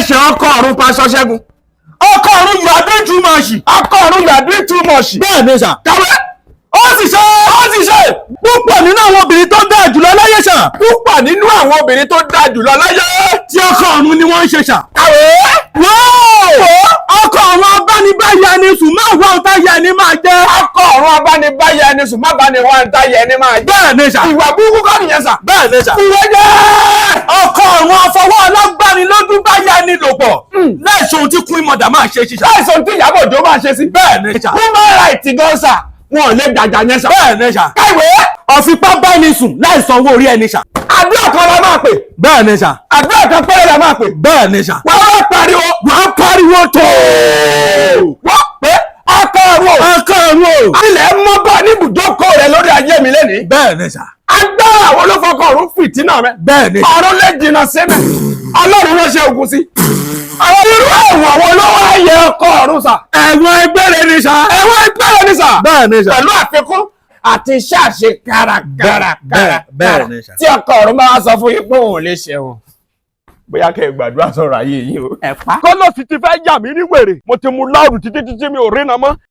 ṣe ọkọ ọ̀run Pastor Ṣẹ́gun. Ọkọ ọ̀run you are doing too much. Ọkọ ọ̀run you are doing too much. Bẹ́ẹ̀ ni sà. Kàwé. Ó sì ṣe. Púpọ̀ nínú àwọn obìnrin tó dáa jùlọ láyé sà. Púpọ̀ nínú àwọn obìnrin tó dáa jùlọ láyé. Tí ọkọ ọ̀run ni wọ́n ń ṣe sà. Kàwé. Ọkọ ọ̀run abánibáyà ni sùn máa wá ọ̀tá yẹ ni máa jẹ́. Ọkọ ọ̀run abánibáyà ẹni sùn má bá ní wá ń táyà ẹni máa jẹ́. Bẹ́ẹ̀ ni sà. Ìwà burúkú kọ́ nìyẹn sà. Bẹ́ẹ̀ ni sà. Ìwé jẹ́. Ọkọ ọ̀run afọwọ́ ọlọ́gbani lójú bá yẹ ni lò pọ̀. Láìsọ ohun tí Queen Mother máa ṣe ṣiṣà. Láìsọ tí Ìyábọ̀ Òjó máa ṣe sí. Bẹ́ẹ̀ ni sà. Human rights gan sà. Wọn ò lè jàjà yẹn sà. Bẹ́ẹ̀ ni sà. Káìwé. Ọ̀fipá bá ní sùn láìsọ owó orí ẹni sà. Àdúrà kan la máa pè. Bẹ́ẹ̀ ni sà. Àdúrà kan péré la máa pè. Bẹ́ẹ̀ ni sà. Wọ́n wá pariwo. Wàá pariwo tó. Wọ́n pé ọkọ ọ̀run. Ọkọ ọ̀run o. Ilẹ̀ mọ́ bá ní ibùdókọ̀ rẹ̀ lórí ayé mi lẹ́nìí. Bẹ́ẹ̀ ni sà. Agbára àwọn olófọkọ̀ ọ̀run fìtínà rẹ̀. Bẹ́ẹ̀ ni sà. Ọ̀run lè jìnnà síbẹ̀. Ọlọ́run ló ṣe ogun sí. Àwọn irú ẹ̀wọ̀n àwọn olówó ayé ọkọ ọ̀run sà. Ẹ̀wọ̀n ẹgbẹ́rẹ́ ni sà. Ẹ̀wọ̀n ẹgbẹ́rẹ́ ni sà. Bẹ́ẹ̀ ni sà. Pẹ̀lú àfikún àti iṣẹ́ àṣe kárakára. Bẹ́ẹ̀ ni sà. Tí ọkọ ọ̀run máa sọ fún yín pé òun ò lè ṣẹ̀wọ̀n. Bóyá kẹ́ ẹ gbàdúrà sọ̀rọ̀ ayé yín o. Ẹ̀pá. Kọ́nọ̀sì ti fẹ́ yà mí ní wèrè. Mo ti mu láàrù títí mi ò rí na mọ́.